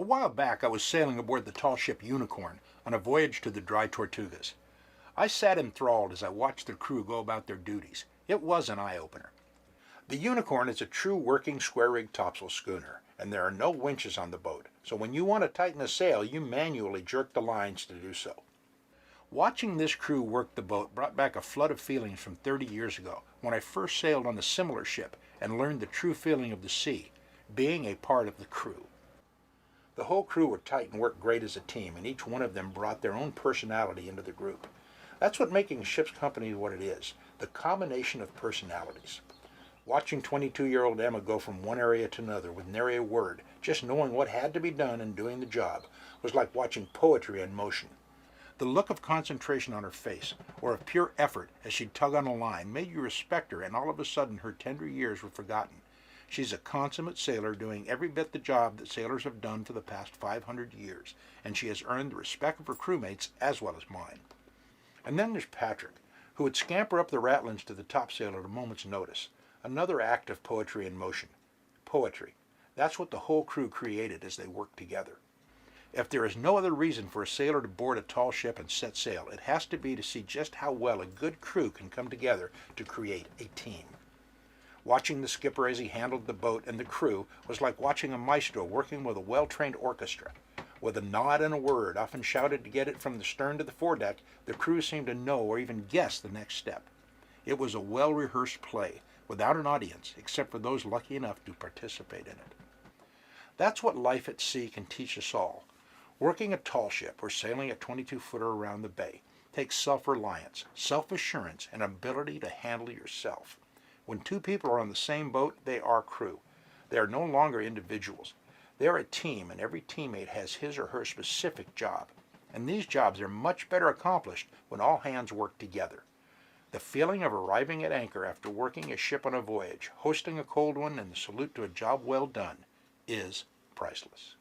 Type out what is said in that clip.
A while back I was sailing aboard the tall ship Unicorn on a voyage to the dry Tortugas. I sat enthralled as I watched the crew go about their duties. It was an eye-opener. The Unicorn is a true working square-rigged topsail schooner, and there are no winches on the boat, so when you want to tighten a sail, you manually jerk the lines to do so. Watching this crew work the boat brought back a flood of feelings from 30 years ago, when I first sailed on a similar ship and learned the true feeling of the sea, being a part of the crew. The whole crew were tight and worked great as a team, and each one of them brought their own personality into the group. That's what making a ship's company what it is, the combination of personalities. Watching 22-year-old Emma go from one area to another with nary a word, just knowing what had to be done and doing the job, was like watching poetry in motion. The look of concentration on her face, or of pure effort as she'd tug on a line, made you respect her, and all of a sudden her tender years were forgotten. She's a consummate sailor doing every bit the job that sailors have done for the past 500 years, and she has earned the respect of her crewmates as well as mine. And then there's Patrick, who would scamper up the ratlins to the topsail at a moment's notice. Another act of poetry in motion. Poetry. That's what the whole crew created as they worked together. If there is no other reason for a sailor to board a tall ship and set sail, it has to be to see just how well a good crew can come together to create a team. Watching the skipper as he handled the boat and the crew was like watching a maestro working with a well-trained orchestra. With a nod and a word, often shouted to get it from the stern to the foredeck, the crew seemed to know or even guess the next step. It was a well-rehearsed play, without an audience, except for those lucky enough to participate in it. That's what life at sea can teach us all. Working a tall ship or sailing a 22-footer around the bay takes self-reliance, self-assurance, and ability to handle yourself. When two people are on the same boat, they are crew. They are no longer individuals. They are a team, and every teammate has his or her specific job. And these jobs are much better accomplished when all hands work together. The feeling of arriving at anchor after working a ship on a voyage, hosting a cold one, and the salute to a job well done is priceless.